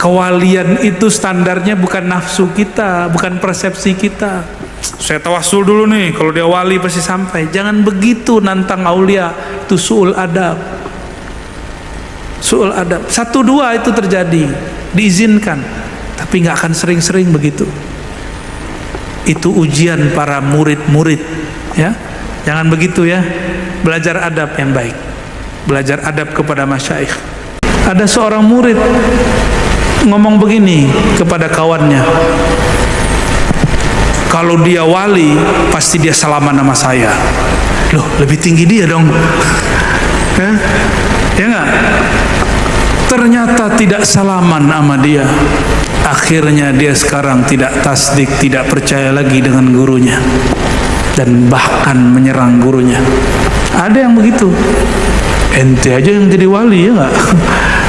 kewalian itu standarnya bukan nafsu kita, bukan persepsi kita. Saya tawassul dulu nih, kalau dia wali pasti sampai. Jangan begitu nantang aulia, itu su'ul adab. Su'ul adab. 1-2 itu terjadi, diizinkan, tapi nggak akan sering-sering begitu. Itu ujian para murid-murid, ya. Jangan begitu ya. Belajar adab yang baik. Belajar adab kepada masyaikh. Ada seorang murid ngomong begini kepada kawannya, kalau dia wali pasti dia salaman sama saya. Loh, lebih tinggi dia dong. Ya nggak? Ternyata tidak salaman sama dia. Akhirnya dia sekarang tidak tasdik, tidak percaya lagi dengan gurunya, dan bahkan menyerang gurunya. Ada yang begitu. Ente aja yang jadi wali, ya nggak?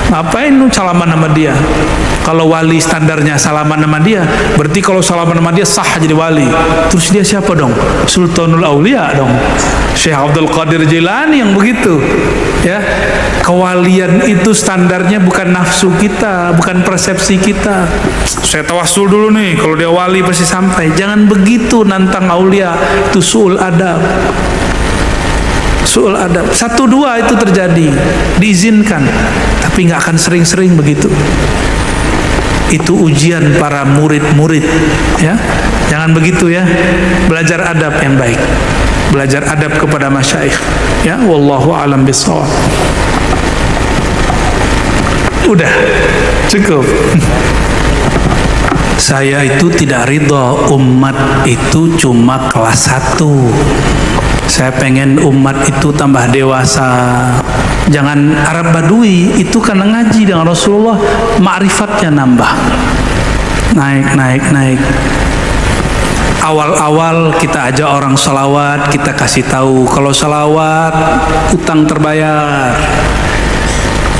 Ngapain lu salaman sama dia? Kalau wali standarnya salaman sama dia, berarti kalau salaman sama dia sah jadi wali. Terus dia siapa dong? Sultanul Aulia dong. Syekh Abdul Qadir Jilani yang begitu. Ya, kewalian itu standarnya bukan nafsu kita, bukan persepsi kita. Saya tawassul dulu nih, kalau dia wali pasti sampai. Jangan begitu nantang aulia, itu su'ul adab. Su'ul adab. 1-2 itu terjadi, diizinkan, tapi nggak akan sering-sering begitu. Itu ujian para murid-murid, ya. Jangan begitu ya. Belajar adab yang baik. Belajar adab kepada masyaikh, ya. Wallahu a'lam bishawab. Udah cukup. Saya itu tidak ridho umat itu cuma kelas 1. Saya pengen umat itu tambah dewasa. Jangan Arab Badui itu karena ngaji dengan Rasulullah, ma'rifatnya nambah, naik. Awal-awal kita ajak orang salawat, kita kasih tahu kalau salawat utang terbayar,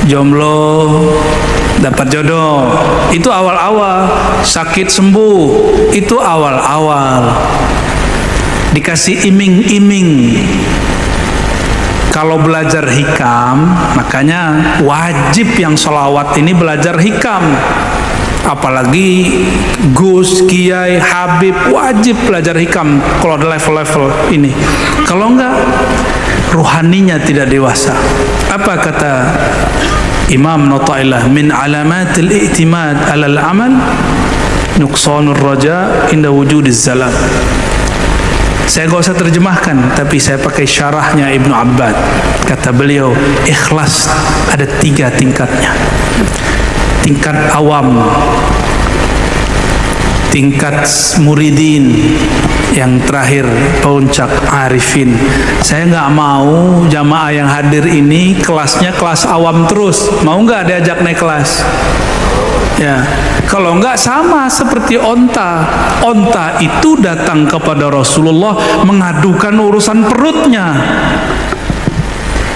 jomblo dapat jodoh, itu awal-awal. Sakit sembuh, itu awal-awal. Dikasih iming-iming. Kalau belajar hikam, makanya wajib yang sholawat ini belajar hikam. Apalagi Gus, Kiai, Habib, wajib belajar hikam kalau ada level-level ini. Kalau enggak, ruhaninya tidak dewasa. Apa kata Imam Nata'ilah? Min alamatil i'timad alal amal nuqsanur raja inda wujudiz zalal. Saya gak usah terjemahkan, tapi saya pakai syarahnya Ibnu Abbad. Kata beliau, ikhlas ada 3 tingkatnya. Tingkat awam, tingkat muridin, yang terakhir puncak arifin. Saya nggak mau jamaah yang hadir ini kelasnya kelas awam terus. Mau nggak diajak naik kelas? Ya, kalau enggak sama seperti onta. Onta itu datang kepada Rasulullah mengadukan urusan perutnya.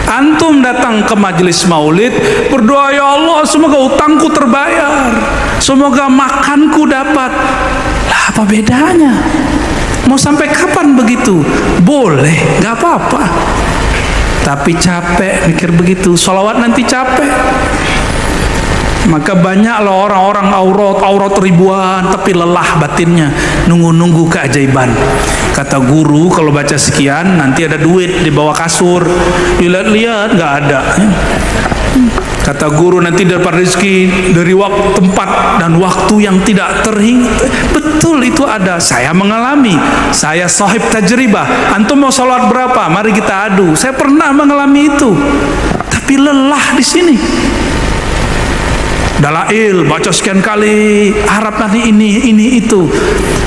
Antum datang ke majelis maulid, berdoa, ya Allah semoga utangku terbayar, semoga makanku dapat. Lah apa bedanya? Mau sampai kapan begitu? Boleh, nggak apa-apa. Tapi capek mikir begitu, sholawat nanti capek. Maka banyaklah orang-orang aurat ribuan tapi lelah batinnya, nunggu-nunggu keajaiban. Kata guru, kalau baca sekian nanti ada duit di bawah kasur, dilihat-lihat nggak ada. Kata guru, nanti dapat rezeki dari waktu, tempat dan waktu yang tidak terhingga. Betul, itu ada. Saya mengalami, saya sahib tajribah. Antum mau sholat berapa? Mari kita adu. Saya pernah mengalami itu, tapi lelah di sini. Dalail baca sekian kali, harap nanti ini itu.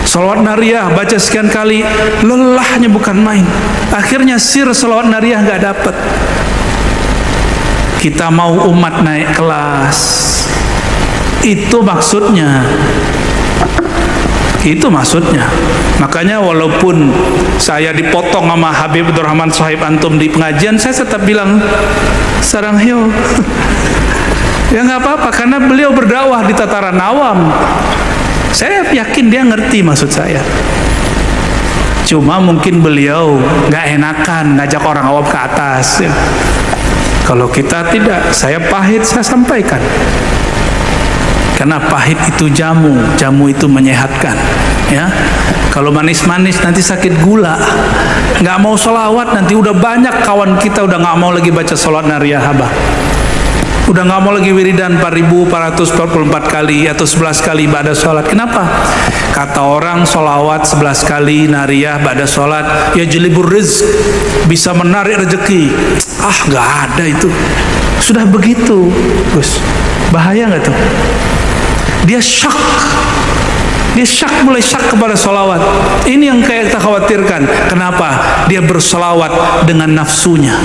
Sholawat nariyah baca sekian kali, lelahnya bukan main. Akhirnya sir sholawat nariyah nggak dapat. Kita mau umat naik kelas, itu maksudnya. Itu maksudnya. Makanya walaupun saya dipotong sama Habib Abdurrahman Sahib antum di pengajian, saya tetap bilang sarang hiyo. Ya nggak apa-apa, karena beliau berdakwah di tataran awam. Saya yakin dia ngerti maksud saya. Cuma mungkin beliau nggak enakan ngajak orang awam ke atas. Ya. Kalau kita tidak, saya pahit, saya sampaikan. Karena pahit itu jamu, jamu itu menyehatkan. Ya, kalau manis-manis nanti sakit gula. Nggak mau sholawat nanti udah banyak kawan kita udah nggak mau lagi baca sholat nariyah habah. Udah nggak mau lagi wiridan 4.444 kali atau 11 kali ba'da sholat. Kenapa? Kata orang sholawat 11 kali nariyah ba'da sholat ya jelibur rizq, bisa menarik rezeki. Ah, nggak ada itu. Sudah begitu, Gus. Bahaya nggak tuh? Dia syak. Dia mulai syak kepada sholawat. Ini yang kayak kita khawatirkan. Kenapa? Dia bersolawat dengan nafsunya,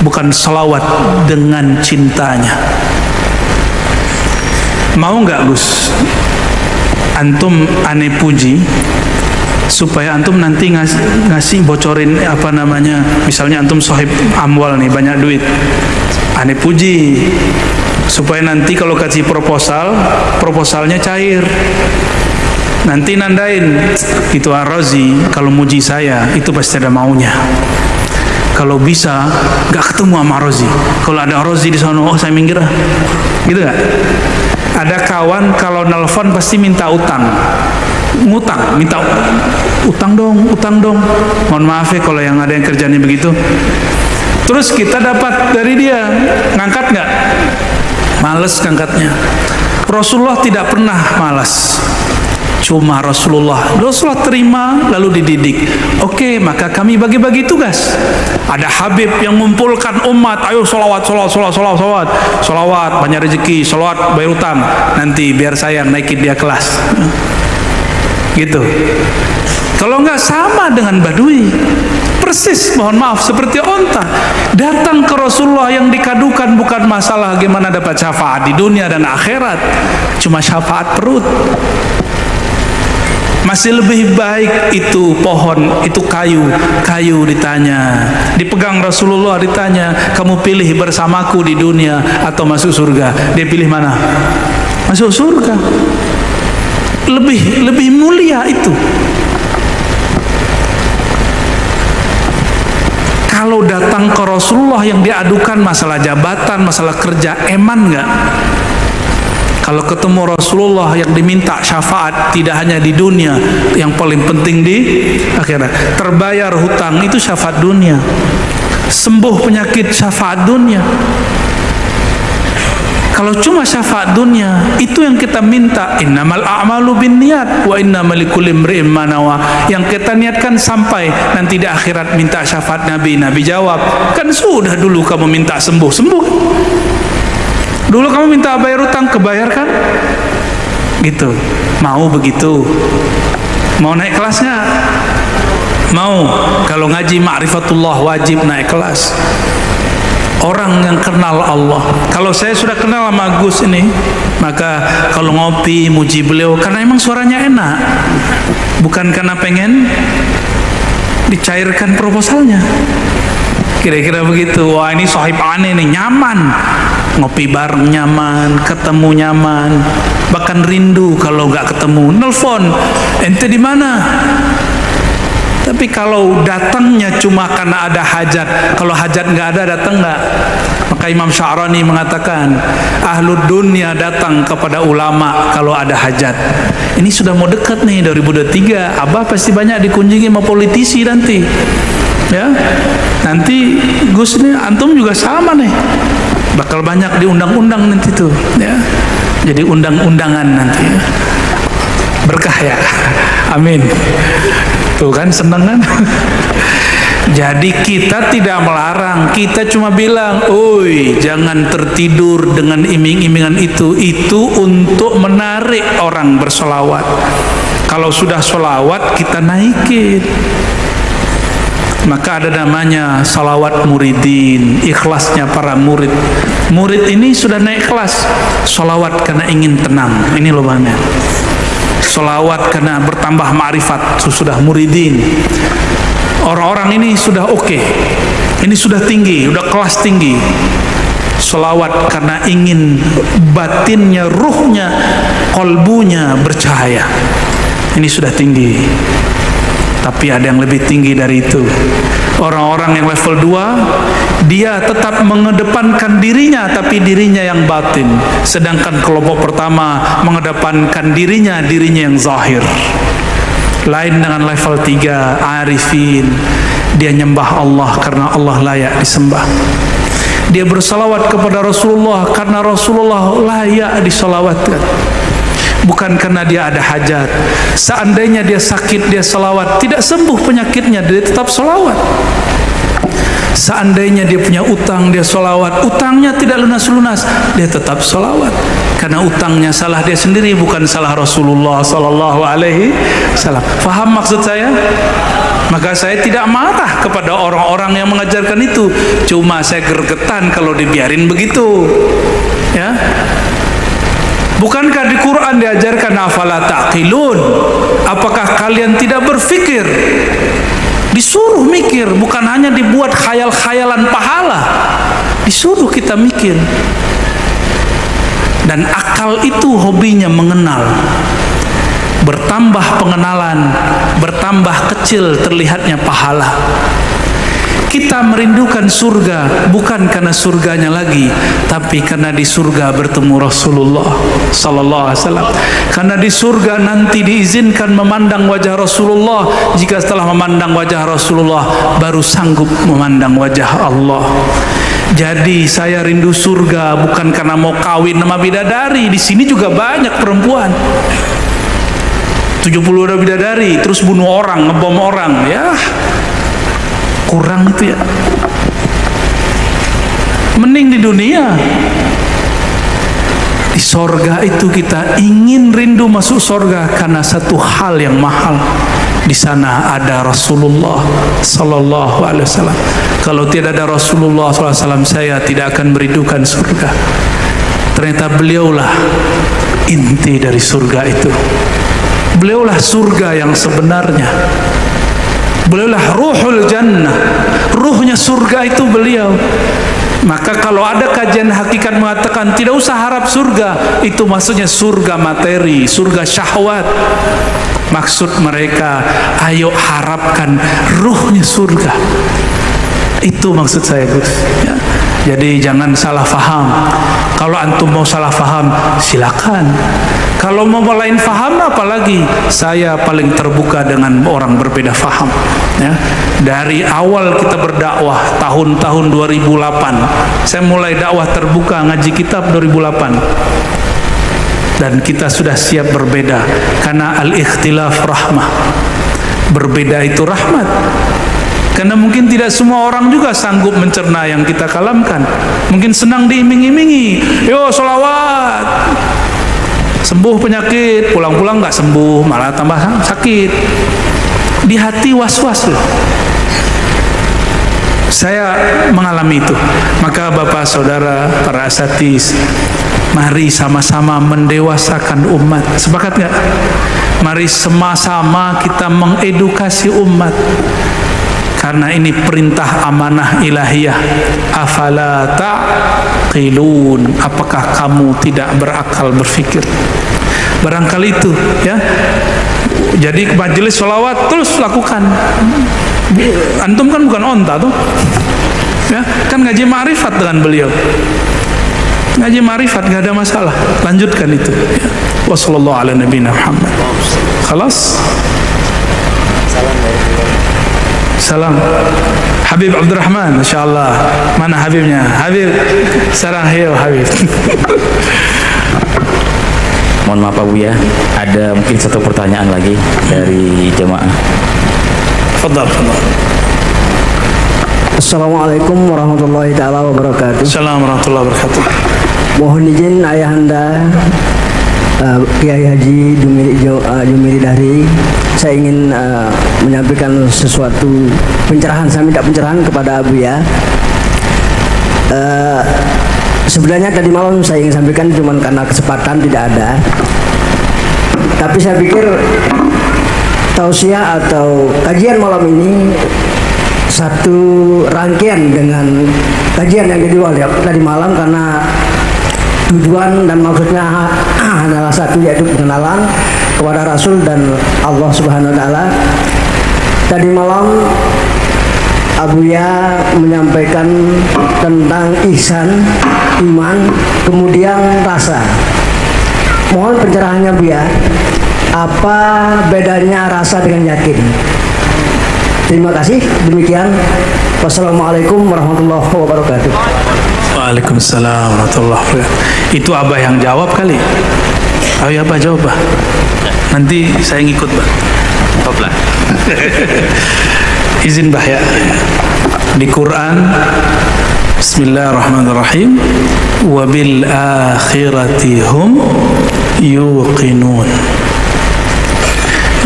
bukan sholawat dengan cintanya. Mau nggak, Gus? Antum ane puji supaya antum nanti ngasih bocorin apa namanya, misalnya antum sohib amwal nih, banyak duit, ane puji supaya nanti kalau kasih proposalnya cair. Nanti nandain itu Ar-Razi kalau muji saya itu pasti ada maunya. Kalau bisa nggak ketemu sama Ar-Razi, kalau ada Ar-Razi di sana, oh saya minggir lah, gitu nggak? Ada kawan kalau nelfon pasti minta utang, ngutang, minta utang dong. Mohon maaf ya kalau yang ada yang kerjanya begitu. Terus kita dapat dari dia, ngangkat nggak? Males ngangkatnya. Rasulullah tidak pernah malas. Cuma Rasulullah terima lalu dididik. Oke, maka kami bagi-bagi tugas. Ada Habib yang mengumpulkan umat, ayo sholawat, banyak rezeki, sholawat bayar utang, nanti biar saya naikin dia kelas. Gitu. Kalau enggak sama dengan badui, persis, mohon maaf, seperti onta datang ke Rasulullah. Yang dikadukan bukan masalah gimana dapat syafaat di dunia dan akhirat, cuma syafaat perut. Masih lebih baik itu pohon, itu kayu ditanya, dipegang Rasulullah, ditanya, kamu pilih bersamaku di dunia atau masuk surga? Dia pilih mana? Masuk surga. Lebih mulia itu. Kalau datang ke Rasulullah yang diadukan masalah jabatan, masalah kerja, eman nggak? Kalau ketemu Rasulullah yang diminta syafaat tidak hanya di dunia, yang paling penting di akhirat. Terbayar hutang itu syafaat dunia, sembuh penyakit syafaat dunia. Kalau cuma syafaat dunia, itu yang kita minta. Innamal a'malu binniyat wa innamal likulli imri'in ma nawa. Yang kita niatkan sampai nanti di akhirat minta syafaat Nabi. Nabi jawab, kan sudah dulu kamu minta sembuh. Dulu kamu minta bayar utang, kebayar kan? Gitu. Mau begitu? Mau naik kelasnya? Mau. Kalau ngaji ma'rifatullah wajib naik kelas. Orang yang kenal Allah. Kalau saya sudah kenal sama Gus ini, maka kalau ngopi muji beliau karena emang suaranya enak, bukan karena pengen dicairkan proposalnya. Kira-kira begitu. Wah, ini sohib aneh nih, nyaman, ngopi bareng nyaman, ketemu nyaman, bahkan rindu kalau nggak ketemu, nelfon, ente di mana? Tapi kalau datangnya cuma karena ada hajat, kalau hajat nggak ada, datang nggak? Maka Imam Sya'rani mengatakan, ahlud dunia datang kepada ulama kalau ada hajat. Ini sudah mau dekat nih 2023, Abah pasti banyak dikunjungi sama politisi nanti. Ya, nanti Gus ini antum juga sama nih, bakal banyak diundang-undang nanti tuh, ya. Jadi undang-undangan nanti, ya. Berkah ya, amin. Tuh kan seneng kan? Jadi kita tidak melarang, kita cuma bilang, oi jangan tertidur dengan iming-imingan itu untuk menarik orang bersolawat. Kalau sudah solawat kita naikin. Maka ada namanya salawat muridin, ikhlasnya para murid. Murid ini sudah naik kelas, salawat karena ingin tenang. Ini loh mana. Salawat karena bertambah ma'rifat, sudah muridin. Orang-orang ini sudah oke. Ini sudah tinggi, sudah kelas tinggi. Salawat karena ingin batinnya, ruhnya, kolbunya bercahaya. Ini sudah tinggi. Tapi ada yang lebih tinggi dari itu. Orang-orang yang level 2, dia tetap mengedepankan dirinya, tapi dirinya yang batin. Sedangkan kelompok pertama mengedepankan dirinya yang zahir. Lain dengan level 3, arifin. Dia nyembah Allah karena Allah layak disembah. Dia bersalawat kepada Rasulullah karena Rasulullah layak disalawatkan. Bukan karena dia ada hajat. Seandainya dia sakit, dia salawat, tidak sembuh penyakitnya, dia tetap salawat. Seandainya dia punya utang, dia salawat, utangnya tidak lunas-lunas, dia tetap salawat. Karena utangnya salah dia sendiri, bukan salah Rasulullah sallallahu alaihi wasallam. Faham maksud saya? Maka saya tidak marah kepada orang-orang yang mengajarkan itu. Cuma saya gergetan kalau dibiarin begitu. Ya. Bukankah di Quran diajarkan afala taqilun? Apakah kalian tidak berfikir? Disuruh mikir, bukan hanya dibuat khayal-khayalan pahala. Disuruh kita mikir. Dan akal itu hobinya mengenal. Bertambah pengenalan, bertambah kecil terlihatnya pahala. Kita merindukan surga bukan karena surganya lagi, tapi karena di surga bertemu Rasulullah sallallahu alaihi wasallam. Karena di surga nanti diizinkan memandang wajah Rasulullah. Jika setelah memandang wajah Rasulullah baru sanggup memandang wajah Allah. Jadi saya rindu surga bukan karena mau kawin sama bidadari. Di sini juga banyak perempuan. 70 ada bidadari, terus bunuh orang, ngebom orang, ya. Kurang itu ya. Mending di dunia. Di sorga itu kita ingin rindu masuk sorga karena satu hal yang mahal. Di sana ada Rasulullah sallallahu alaihi wasallam. Kalau tidak ada Rasulullah sallallahu alaihi wasallam, saya tidak akan merindukan surga. Ternyata beliaulah inti dari surga itu. Beliaulah surga yang sebenarnya. Beliaulah ruhul jannah, ruhnya surga itu beliau. Maka kalau ada kajian hakikat mengatakan tidak usah harap surga, itu maksudnya surga materi, surga syahwat. Maksud mereka, ayo harapkan ruhnya surga. Itu maksud saya, Gus. Ya. Jadi jangan salah faham. Kalau antum mau salah faham, silakan. Kalau mau lain faham, apalagi saya paling terbuka dengan orang berbeda faham. Ya. Dari awal kita berdakwah tahun-tahun 2008, saya mulai dakwah terbuka ngaji kitab 2008. Dan kita sudah siap berbeda karena al-ikhtilaf rahmah. Berbeda itu rahmat. Karena mungkin tidak semua orang juga sanggup mencerna yang kita kalamkan. Mungkin senang diiming-imingi, yo sholawat, sembuh penyakit, pulang-pulang nggak sembuh, malah tambah sakit. Di hati was-was loh. Saya mengalami itu. Maka bapak saudara, para asatiz, mari sama-sama mendewasakan umat. Sepakat nggak? Mari sama-sama kita mengedukasi umat. Karena ini perintah amanah ilahiyah. Afala taqilun? Apakah kamu tidak berakal berfikir? Barangkali itu, ya. Jadi majelis sholawat terus lakukan. Antum kan bukan onta tuh, ya. Kan ngaji ma'rifat dengan beliau. Ngaji ma'rifat gak ada masalah. Lanjutkan itu. Ya. Wassallallahu ala nabiyina Muhammad. Khalas. Salam Habib Abdurrahman, Masya Allah. Mana Habibnya? Habib, sarang hiu Habib. Mohon maaf Pak Buya, ada mungkin satu pertanyaan lagi dari jemaah. Fadal. Assalamualaikum warahmatullahi taala wabarakatuh. Assalamualaikum warahmatullahi wabarakatuh. Mohon izin ayahanda Kiai Haji Jumiri Dahri, saya ingin menyampaikan sesuatu pencerahan. Saya minta pencerahan kepada Buya. Sebenarnya tadi malam saya ingin sampaikan, cuman karena kesempatan tidak ada. Tapi saya pikir tausiah atau kajian malam ini satu rangkaian dengan kajian yang kedua tadi malam, karena tujuan dan maksudnya adalah satu, yaitu pengenalan kepada Rasul dan Allah Subhanahu wa taala. Tadi malam Abuya menyampaikan tentang ihsan, iman, kemudian rasa. Mohon pencerahannya Buya, apa bedanya rasa dengan yakin? Terima kasih. Demikian. Wassalamualaikum warahmatullahi wabarakatuh. Waalaikumsalam warahmatullahi wabarakatuh. Itu Abah yang jawab kali. Ayo Abah jawab, Bah. Nanti saya ngikut, Bah. Hoplah. Izin Bah ya. Di Quran Bismillahirrahmanirrahim, wa bil akhirati hum yuqinun.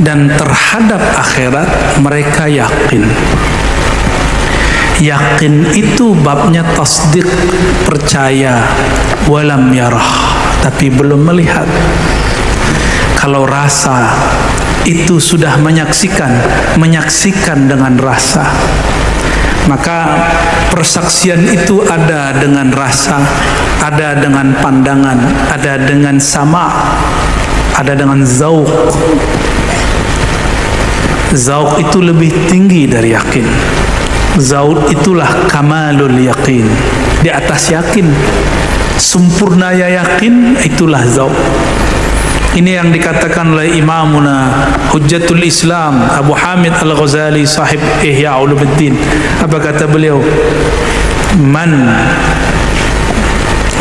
Dan terhadap akhirat mereka yakin. Yakin itu babnya tasdik, percaya, walam yarah, tapi belum melihat. Kalau rasa itu sudah menyaksikan dengan rasa, maka persaksian itu ada dengan rasa, ada dengan pandangan, ada dengan sama, ada dengan zauq. Zauq itu lebih tinggi dari yakin. Zauq itulah kamalul yakin, di atas yakin, sempurnanya yakin, itulah zauq. Ini yang dikatakan oleh Imamuna Hujjatul Islam Abu Hamid Al-Ghazali sahib Ihya Ulumuddin. Apa kata beliau? Man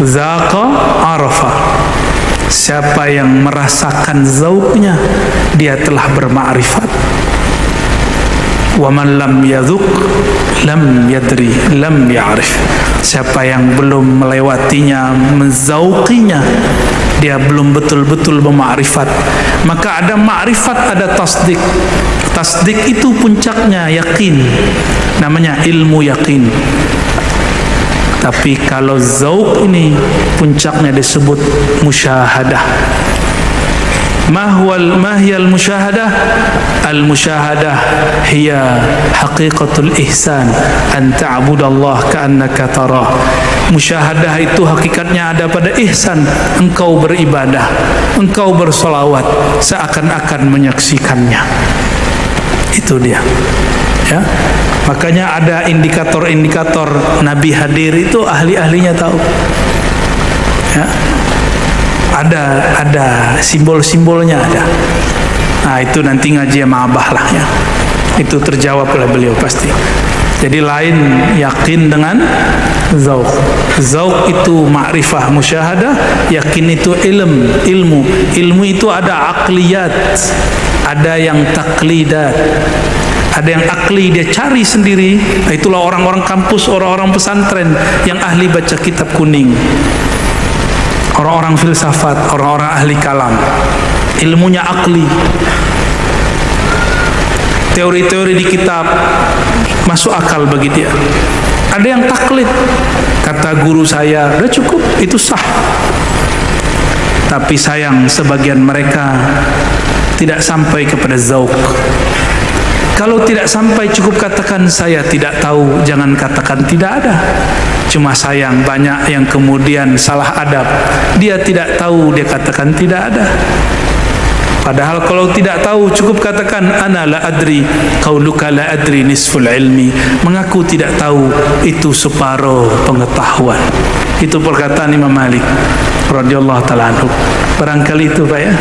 zaqa arafa. Siapa yang merasakan zauqnya, dia telah bermakrifat. Wa man lam yadhuq lam yadri lam ya'rif. Siapa yang belum melewatinya, menzauqinya, dia belum betul-betul bermakrifat. Maka ada makrifat, ada tasdik. Tasdik itu puncaknya yakin, namanya ilmu yakin. Tapi kalau zauq ini puncaknya disebut musyahadah. Ma hiya al-musyahadah? Al-musyahadah hiya haqiqatul ihsan, an ta'budallaha ka'annaka tarah. Musyahadah itu hakikatnya ada pada ihsan, engkau beribadah, engkau bersolawat seakan-akan menyaksikannya. Itu dia. Ya. Makanya ada indikator-indikator Nabi hadir itu ahli-ahlinya tahu. Ya. Ada simbol-simbolnya ada. Nah, itu nanti ngaji sama Abah lah ya. Itu terjawab oleh beliau pasti. Jadi lain yakin dengan zauq. Zauq itu ma'rifah musyahadah, yakin itu ilmu. Ilmu itu ada akliyat, ada yang taklidat. Ada yang akli, dia cari sendiri. Itulah orang-orang kampus, orang-orang pesantren yang ahli baca kitab kuning. Orang-orang filsafat, orang-orang ahli kalam, ilmunya akli. Teori-teori di kitab masuk akal bagi dia. Ada yang taklid, kata guru saya, udah cukup, itu sah. Tapi sayang sebagian mereka tidak sampai kepada zauq. Kalau tidak sampai cukup katakan saya tidak tahu, jangan katakan tidak ada. Cuma sayang banyak yang kemudian salah adab. Dia tidak tahu, dia katakan tidak ada. Padahal kalau tidak tahu cukup katakan ana la adri, qauluka la adri nisful ilmi. Mengaku tidak tahu itu separuh pengetahuan. Itu perkataan Imam Malik radhiyallahu taala anhu. Barangkali itu Pak ya.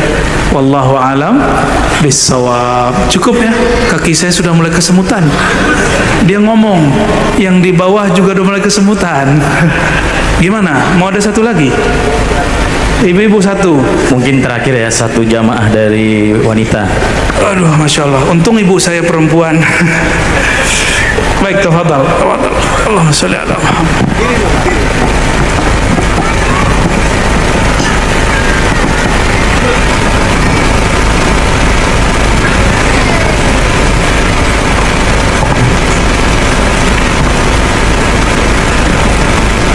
Wallahu alam bissawab. Cukup ya. Kaki saya sudah mulai kesemutan. Dia ngomong, yang di bawah juga udah mulai kesemutan. Gimana? Mau ada satu lagi? Ibu-ibu satu. Mungkin terakhir ya, satu jamaah dari wanita. Aduh, Masya Allah. Untung ibu saya perempuan. Baik, tafadhal. Allahumma sholli ala Muhammad.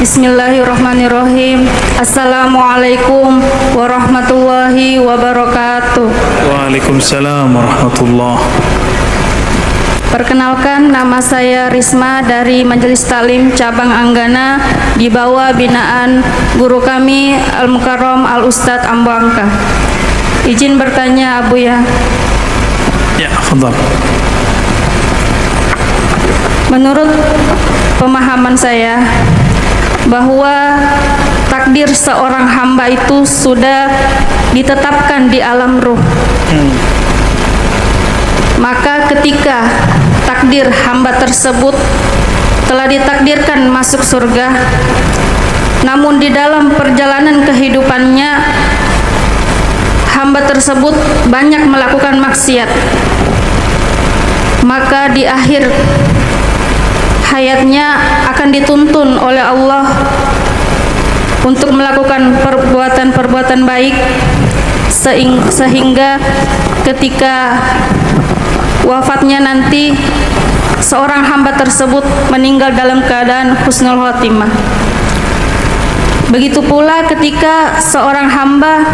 Bismillahirrahmanirrahim. Assalamualaikum warahmatullahi wabarakatuh. Waalaikumsalam warahmatullahi. Perkenalkan, nama saya Risma dari Majelis Taklim Cabang Anggana di bawah binaan guru kami Al-Mukarram Al-Ustadz Ambuangka. Izin bertanya Abu ya. Ya, fadhal. menurut pemahaman saya bahwa takdir seorang hamba itu sudah ditetapkan di alam ruh. Maka ketika takdir hamba tersebut telah ditakdirkan masuk surga, namun di dalam perjalanan kehidupannya hamba tersebut banyak melakukan maksiat, maka di akhir hayatnya akan dituntun oleh Allah untuk melakukan perbuatan-perbuatan baik, sehingga ketika wafatnya nanti seorang hamba tersebut meninggal dalam keadaan husnul khotimah. Begitu pula ketika seorang hamba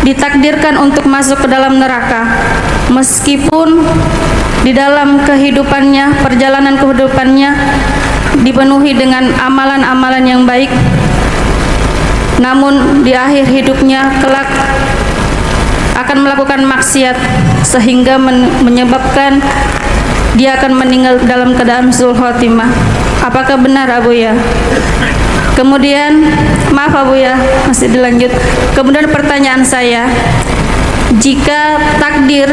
ditakdirkan untuk masuk ke dalam neraka, meskipun di dalam kehidupannya, perjalanan kehidupannya dipenuhi dengan amalan-amalan yang baik, namun di akhir hidupnya kelak akan melakukan maksiat sehingga menyebabkan dia akan meninggal dalam keadaan husnul khotimah. Apakah benar, Abu ya? Kemudian, maaf Abu ya, masih dilanjut. Kemudian pertanyaan saya, jika takdir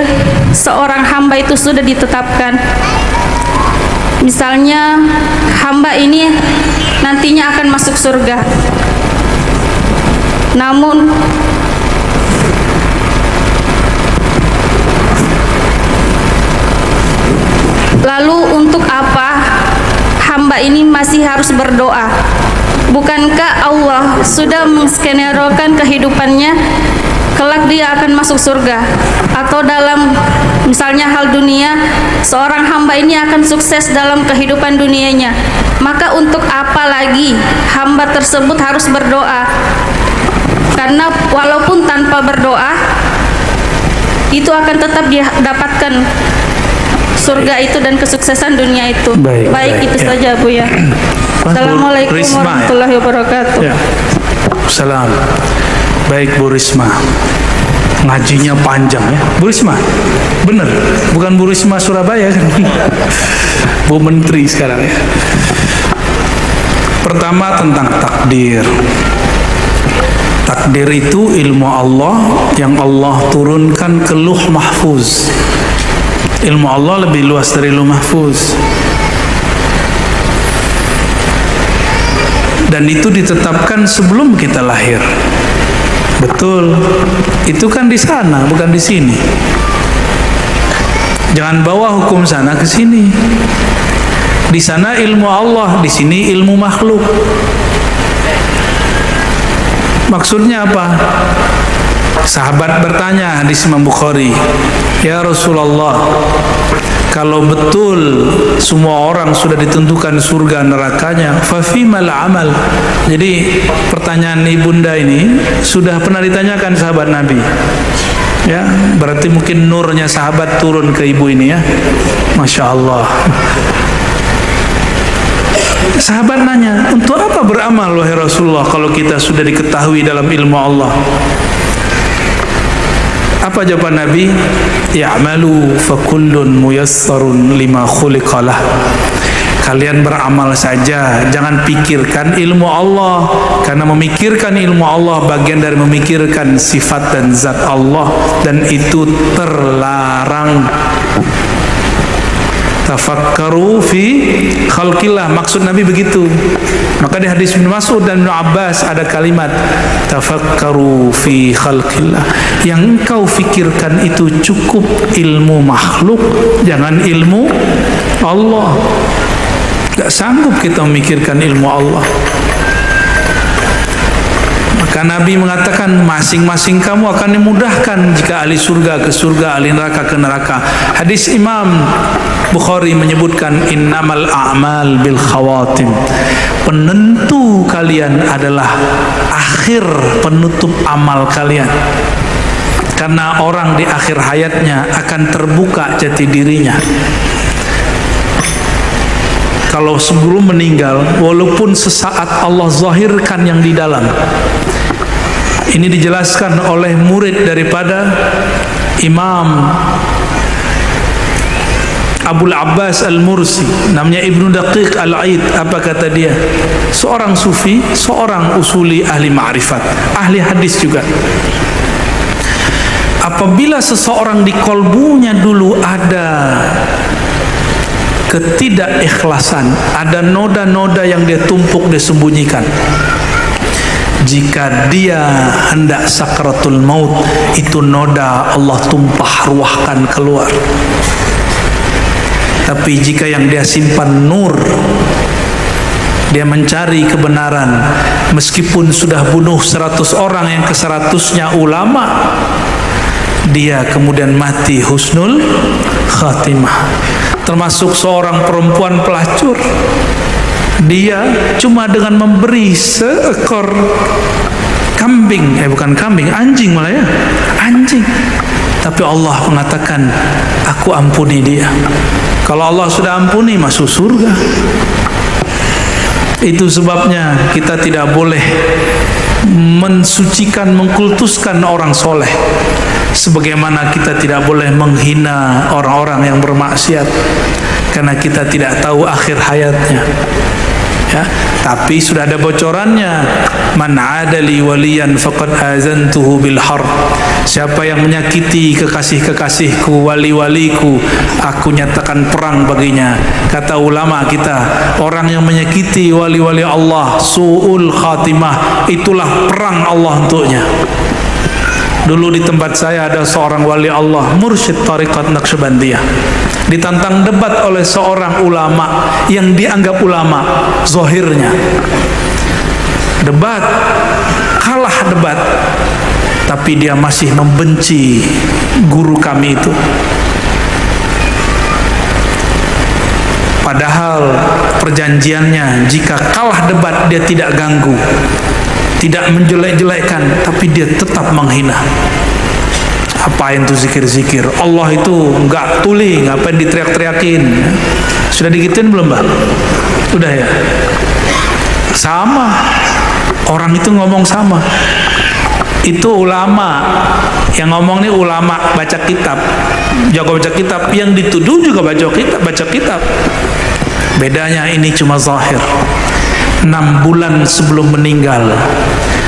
seorang hamba itu sudah ditetapkan, misalnya hamba ini nantinya akan masuk surga, namun lalu untuk apa hamba ini masih harus berdoa? Bukankah Allah sudah menskenarokan kehidupannya kelak dia akan masuk surga? Atau dalam misalnya hal dunia, seorang hamba ini akan sukses dalam kehidupan dunianya, maka untuk apa lagi hamba tersebut harus berdoa? Karena walaupun tanpa berdoa itu akan tetap dia dapatkan surga itu dan kesuksesan dunia itu. Baik itu saja Bu ya. Assalamualaikum warahmatullahi wabarakatuh. Ya. Salam. Baik Bu Risma, ngajinya panjang ya. Bu Risma, bener, bukan Bu Risma Surabaya kan? Bu Menteri sekarang ya. Pertama tentang takdir. Takdir itu ilmu Allah yang Allah turunkan ke Lauh Mahfuz. Ilmu Allah lebih luas dari Lauh Mahfuz. Dan itu ditetapkan sebelum kita lahir. Betul. Itu kan di sana, bukan di sini. Jangan bawa hukum sana ke sini. Di sana ilmu Allah, di sini ilmu makhluk. Maksudnya apa? Sahabat bertanya, hadis Imam Bukhari, "Ya Rasulullah, kalau betul semua orang sudah ditentukan surga nerakanya, fafimal amal?" Jadi pertanyaan ibunda ini sudah pernah ditanyakan sahabat Nabi. Ya, berarti mungkin nurnya sahabat turun ke ibu ini ya. Masya Allah. Sahabat nanya, untuk apa beramal wahai Rasulullah kalau kita sudah diketahui dalam ilmu Allah? Apa jawaban Nabi? Ya'malu fakullun muyassarun lima khuliqalah. Kalian beramal saja, jangan pikirkan ilmu Allah, karena memikirkan ilmu Allah bagian dari memikirkan sifat dan zat Allah, dan itu terlarang. Tafakkaru fi khalqillah, maksud Nabi begitu. Maka di hadis Ibnu Mas'ud dan Ibnu Abbas ada kalimat tafakkaru fi khalqillah. Yang engkau fikirkan itu cukup ilmu makhluk, jangan ilmu Allah. Gak sanggup kita memikirkan ilmu Allah. Maka Nabi mengatakan masing-masing kamu akan dimudahkan, jika ahli surga ke surga, ahli neraka ke neraka. Hadis Imam Bukhari menyebutkan innamal a'mal bil khawatim. Penentu kalian adalah akhir penutup amal kalian. Karena orang di akhir hayatnya akan terbuka jati dirinya. Kalau sebelum meninggal, walaupun sesaat Allah zahirkan yang di dalam. Ini dijelaskan oleh murid daripada Imam Abul Abbas Al-Mursi, namanya Ibnu Daqiq Al-Aid. Apa kata dia? Seorang sufi, seorang usuli ahli ma'rifat, ahli hadis juga. Apabila seseorang di kolbunya dulu ada ketidakikhlasan, ada noda-noda yang dia tumpuk, dia sembunyikan, jika dia hendak sakratul maut, itu noda Allah tumpah ruahkan keluar. Tapi jika yang dia simpan nur, dia mencari kebenaran, meskipun sudah bunuh 100 orang, yang ke-100-nya ulama, dia kemudian mati husnul khatimah. Termasuk seorang perempuan pelacur, dia cuma dengan memberi seekor kambing, bukan kambing, anjing malah ya, anjing, tapi Allah mengatakan aku ampuni dia. Kalau Allah sudah ampuni, masuk surga. Itu sebabnya kita tidak boleh mensucikan, mengkultuskan orang soleh, sebagaimana kita tidak boleh menghina orang-orang yang bermaksiat, karena kita tidak tahu akhir hayatnya. Ya, tapi sudah ada bocorannya. Man adali waliyan faqad azantuhu bil harb. Siapa yang menyakiti kekasih-kekasihku, wali-waliku, aku nyatakan perang baginya. Kata ulama kita, orang yang menyakiti wali-wali Allah, su'ul khatimah, itulah perang Allah untuknya. Dulu di tempat saya ada seorang wali Allah, mursyid tariqat Naqsyabandiyah, ditantang debat oleh seorang ulama yang dianggap ulama zahirnya. Debat, kalah debat, tapi dia masih membenci guru kami itu. Padahal perjanjiannya, jika kalah debat dia tidak ganggu, tidak menjelek-jelekkan, tapi dia tetap menghina. Apain tuh zikir-zikir? Allah itu enggak tuli, ngapain diteriak-teriakin? Sudah digituin belum, Mbak? Udah ya? Sama. Orang itu ngomong sama. Itu ulama. Yang ngomong ini ulama baca kitab, jago baca kitab. Yang dituduh juga baca kitab. Bedanya ini cuma zahir. 6 bulan sebelum meninggal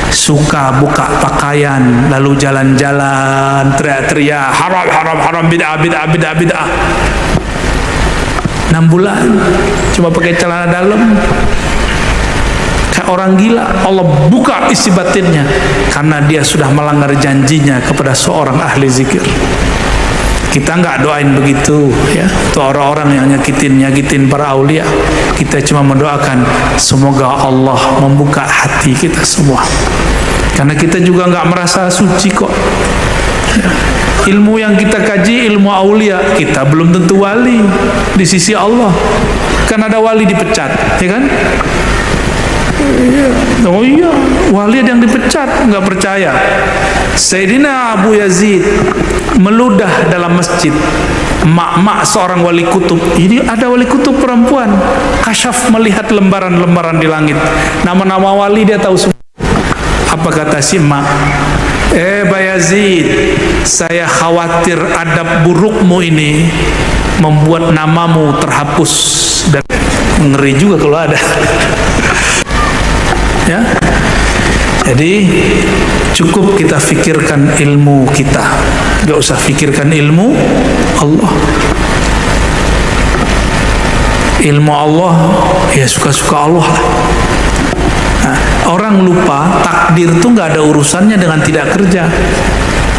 suka buka pakaian, lalu jalan-jalan teriak-teriak haram haram haram, bid'ah bid'ah bid'ah bid'ah. 6 bulan cuma pakai celana dalam, kayak orang gila. Allah buka isi batinnya karena dia sudah melanggar janjinya kepada seorang ahli zikir. Kita nggak doain begitu ya, itu orang-orang yang nyakitin para aulia. Kita cuma mendoakan semoga Allah membuka hati kita semua, karena kita juga nggak merasa suci kok ya. Ilmu yang kita kaji ilmu aulia, kita belum tentu wali di sisi Allah. Kan ada wali dipecat, ya kan? Oh iya, wali yang dipecat, nggak percaya. Sayyidina Abu Yazid meludah dalam masjid, mak seorang wali kutub. Ini ada wali kutub perempuan, kasyaf melihat lembaran-lembaran di langit, nama-nama wali dia tahu semua. Apa kata si mak? Pak Yazid, saya khawatir adab burukmu ini membuat namamu terhapus. Dan ngeri juga kalau ada. Ya, jadi cukup kita fikirkan ilmu kita, gak usah fikirkan ilmu Allah. Ilmu Allah ya suka-suka Allah lah. Nah, orang lupa takdir itu gak ada urusannya dengan tidak kerja.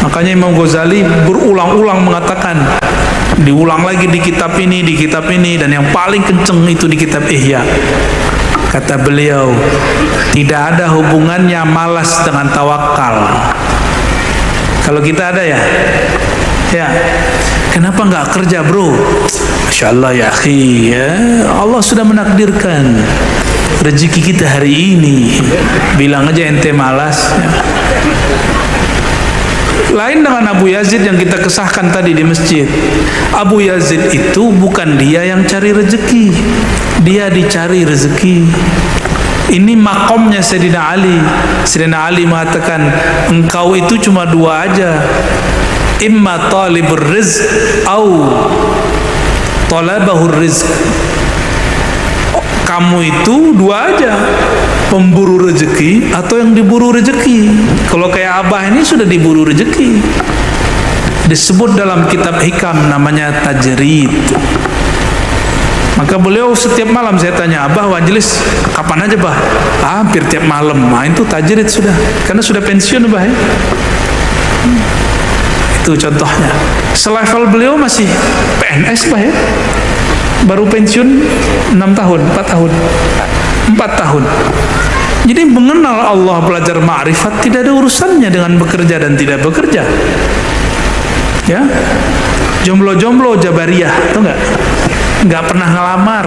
Makanya Imam Ghazali berulang-ulang mengatakan, diulang lagi di kitab ini, dan yang paling kenceng itu di kitab Ihya. Kata beliau, tidak ada hubungannya malas dengan tawakal. Kalau kita ada ya, kenapa nggak kerja bro? Masya Allah ya akhi, ya Allah sudah menakdirkan rezeki kita hari ini. Bilang aja ente malas ya. Lain dengan Abu Yazid yang kita kesahkan tadi di masjid. Abu Yazid itu bukan dia yang cari rezeki, dia dicari rezeki. Ini makomnya Sayyidina Ali. Sayyidina Ali mengatakan, engkau itu cuma 2 aja, imma talibur rizq au talabahur rizq. Kamu itu dua aja, pemburu rezeki atau yang diburu rezeki. Kalau kayak abah ini sudah diburu rezeki. Disebut dalam kitab hikam namanya tajrid. Maka beliau setiap malam saya tanya, abah majelis kapan aja bah? Hampir tiap malam. Nah, itu tajrid sudah, karena sudah pensiun bah ya. Itu contohnya. Selevel beliau masih PNS bah ya. Baru pensiun 6 tahun, 4 tahun. 4 tahun. Jadi mengenal Allah, belajar ma'rifat tidak ada urusannya dengan bekerja dan tidak bekerja. Ya. Jomblo-jomblo Jabariyah, tahu enggak? Enggak pernah ngelamar.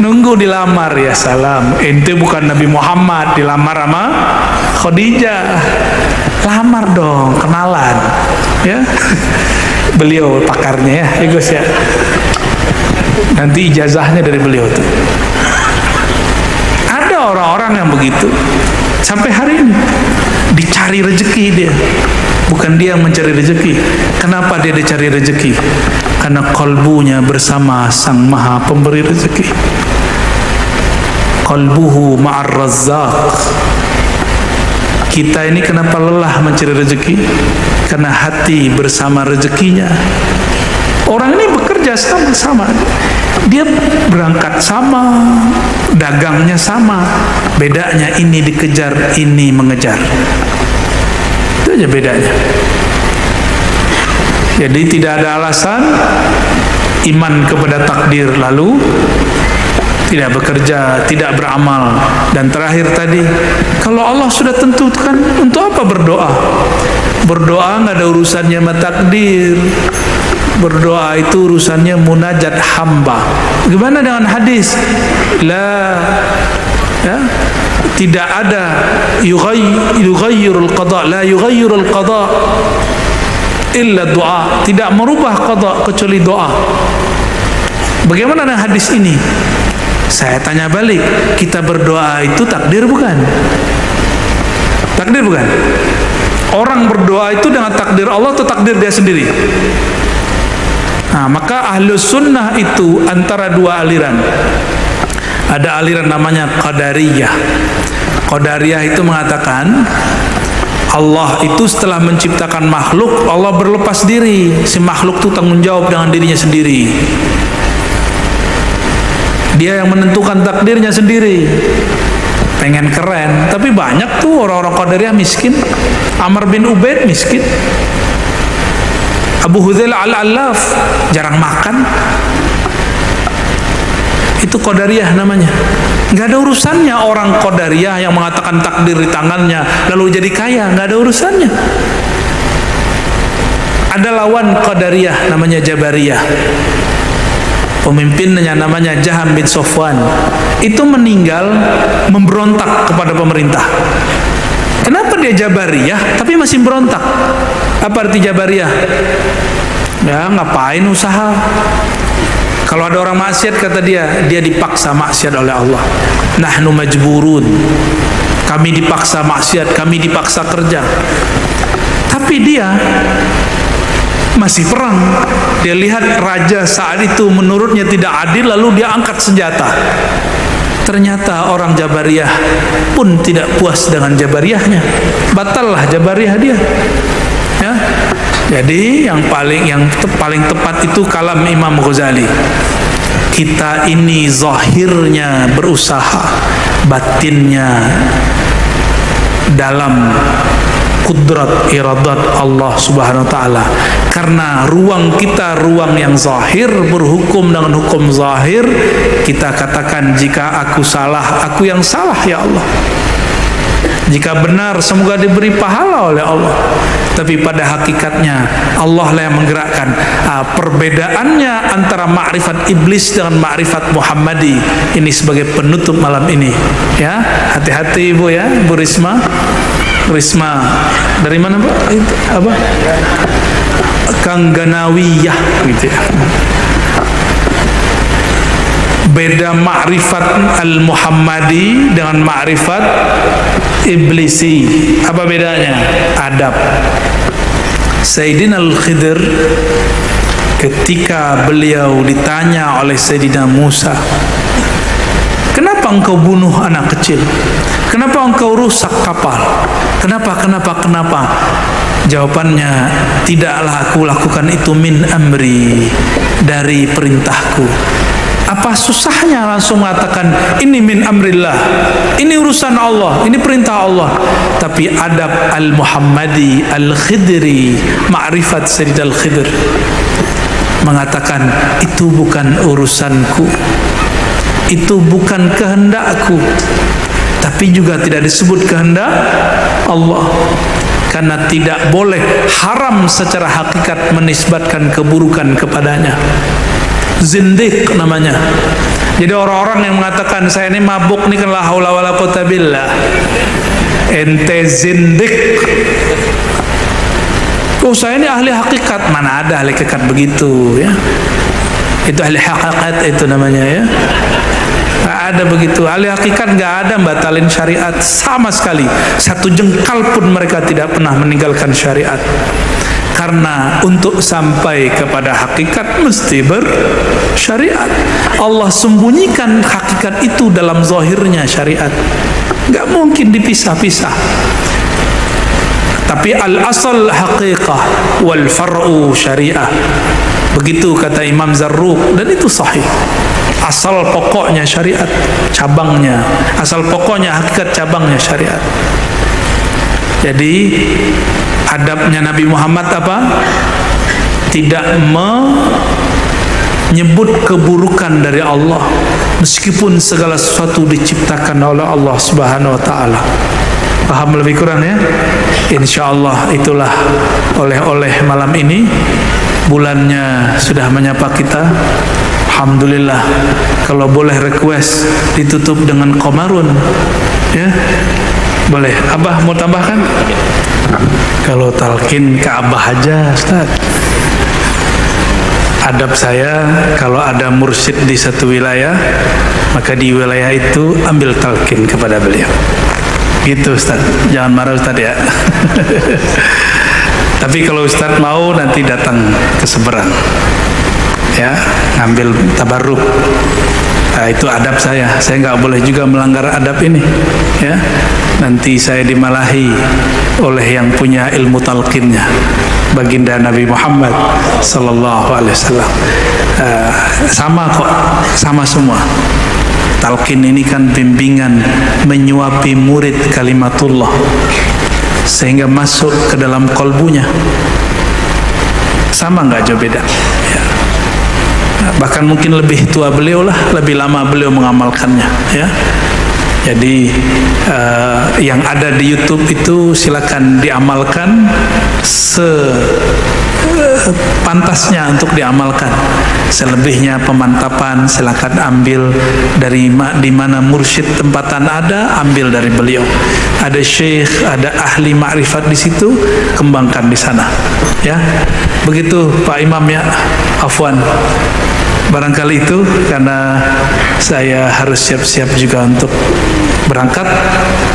Nunggu dilamar, ya salam. Ente bukan Nabi Muhammad, dilamar sama Khadijah. Lamar dong, kenalan. Ya. Beliau pakarnya ya, Gus ya. Nanti ijazahnya dari beliau tuh. Ada orang-orang yang begitu sampai hari ini dicari rezeki dia, bukan dia yang mencari rezeki. Kenapa dia dicari rezeki? Karena kolbunya bersama Sang Maha Pemberi rezeki. Qalbuhu ma'ar razzaq. Kita ini kenapa lelah mencari rezeki? Karena hati bersama rezekinya. Orang ini bekerja sama-sama, dia berangkat sama, dagangnya sama, bedanya ini dikejar, ini mengejar. Itu aja bedanya. Jadi tidak ada alasan iman kepada takdir lalu tidak bekerja, tidak beramal. Dan terakhir tadi, kalau Allah sudah tentukan, untuk apa berdoa? Berdoa nggak ada urusannya sama takdir. Berdoa itu urusannya munajat hamba. Gimana dengan hadis? Tidak ada yughayyirul qada, la yughayyirul qada illa doa. Tidak merubah qada kecuali doa. Bagaimana dengan hadis ini? Saya tanya balik, kita berdoa itu takdir bukan? Takdir bukan? Orang berdoa itu dengan takdir Allah atau takdir dia sendiri? Nah, maka Ahlus Sunnah itu antara dua aliran. Ada aliran namanya Qadariyah. Qadariyah itu mengatakan Allah itu setelah menciptakan makhluk, Allah berlepas diri. Si makhluk itu tanggung jawab dengan dirinya sendiri. Dia yang menentukan takdirnya sendiri. Pengen keren, tapi banyak tuh orang-orang Qadariyah miskin. Amr bin Ubaid miskin. Abu Hudzail al-Allaf jarang makan. Itu Qadariyah namanya. Nggak ada urusannya orang Qadariyah yang mengatakan takdir di tangannya lalu jadi kaya, nggak ada urusannya. Ada lawan Qadariyah namanya Jabariyah. Pemimpinnya namanya Jaham bin Sofwan. Itu meninggal memberontak kepada pemerintah. Kenapa dia Jabariyah tapi masih berontak? Apa arti Jabariyah? Ya ngapain usaha? Kalau ada orang maksiat, kata dia dipaksa maksiat oleh Allah. Nahnu majburun. Kami dipaksa maksiat, kami dipaksa kerja. Tapi dia masih perang. Dia lihat raja saat itu menurutnya tidak adil, lalu dia angkat senjata. Ternyata orang Jabariyah pun tidak puas dengan Jabariyahnya. Batallah Jabariyah dia. Ya. Jadi yang paling tepat itu kalam Imam Ghazali. Kita ini zahirnya berusaha, batinnya dalam kudrat iradat Allah Subhanahu wa taala. Karena ruang kita ruang yang zahir, berhukum dengan hukum zahir, kita katakan jika aku salah, aku yang salah ya Allah. Jika benar, semoga diberi pahala oleh Allah. Tapi pada hakikatnya Allah lah yang menggerakkan. Perbedaannya antara ma'rifat iblis dengan ma'rifat Muhammadi ini sebagai penutup malam ini. Ya, hati-hati Ibu ya, Bu Risma. Risma dari mana Bu? Apa? Kangganawiyah gitu ya. Beda ma'rifat al-Muhammadi dengan ma'rifat iblisi. Apa bedanya? Adab. Sayyidina Al-Khidr ketika beliau ditanya oleh Sayyidina Musa, kenapa engkau bunuh anak kecil? Kenapa engkau rusak kapal? Kenapa? Jawabannya, tidaklah aku lakukan itu min amri, dari perintahku. Apa susahnya langsung mengatakan ini min amrillah, ini urusan Allah, ini perintah Allah. Tapi adab al-Muhammadi al-Khidri, ma'rifat Sayyidina al-Khidr, mengatakan itu bukan urusanku, itu bukan kehendakku, tapi juga tidak disebut kehendak Allah, karena tidak boleh haram secara hakikat menisbatkan keburukan kepadanya. Zindiq namanya. Jadi orang-orang yang mengatakan saya ini mabuk nih kan la haula wala quwata billah, ente zindiq. Oh saya ini ahli hakikat, mana ada ahli hakikat begitu ya? Itu ahli hakikat itu namanya ya. Nggak ada begitu. Ahli hakikat nggak ada batalin syariat sama sekali. Satu jengkal pun mereka tidak pernah meninggalkan syariat. Karena untuk sampai kepada hakikat mesti bersyariat. Allah sembunyikan hakikat itu dalam zahirnya syariat. Nggak mungkin dipisah-pisah. Tapi al-asal haqiqah wal far'u syariah. Begitu kata Imam Zarruq, dan itu sahih. Asal pokoknya syariat, cabangnya. Asal pokoknya hakikat, cabangnya syariat. Jadi adabnya Nabi Muhammad apa? Tidak menyebut keburukan dari Allah, meskipun segala sesuatu diciptakan oleh Allah Subhanahu wa taala. Paham lebih kurang ya? Insyaallah itulah oleh-oleh malam ini. Bulannya sudah menyapa kita. Alhamdulillah. Kalau boleh request ditutup dengan Qamarun ya? Boleh. Abah mau tambahkan? Kalau talqin ke Abah aja, Ustaz. Adab saya, kalau ada mursyid di satu wilayah, maka di wilayah itu ambil talqin kepada beliau. Gitu Ustaz. Jangan marah Ustaz ya. Tapi kalau Ustaz mau nanti datang ke seberang, ya, ngambil tabarruk. Nah, itu adab saya nggak boleh juga melanggar adab ini ya. Nanti saya dimalahi oleh yang punya ilmu talqinnya, baginda Nabi Muhammad sallallahu alaihi wasallam. Sama kok, sama semua. Talqin ini kan bimbingan menyuapi murid kalimatullah sehingga masuk ke dalam kolbunya. Sama nggak jauh beda ya. Bahkan mungkin lebih tua beliau lah, lebih lama beliau mengamalkannya ya. Jadi yang ada di YouTube itu silakan diamalkan sepantasnya untuk diamalkan. Selebihnya pemantapan silakan ambil dari di mana mursyid tempatan ada, ambil dari beliau. Ada syekh, ada ahli ma'rifat di situ, kembangkan di sana ya. Begitu Pak Imam ya. Afwan. Barangkali itu karena saya harus siap-siap juga untuk berangkat.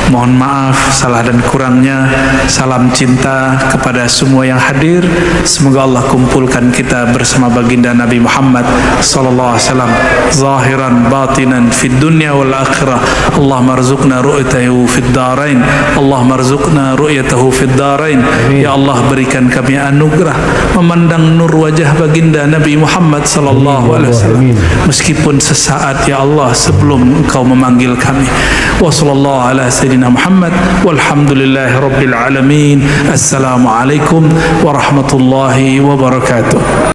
Mohon maaf salah dan kurangnya. Salam cinta kepada semua yang hadir. Semoga Allah kumpulkan kita bersama baginda Nabi Muhammad sallallahu alaihi wasallam zahiran batinan fid dunya wal akhirah. Allahumma arzuqna ru'yatahu fid darain. Allahumma arzuqna ru'yatahu fid darain. Ya Allah, berikan kami anugerah memandang nur wajah baginda Nabi Muhammad sallallahu alaihi wasallam meskipun sesaat ya Allah sebelum Engkau memanggil kami. Wa sallallahu ala sayyidina Muhammad walhamdulillahi rabbil alamin. Assalamualaikum warahmatullahi wabarakatuh.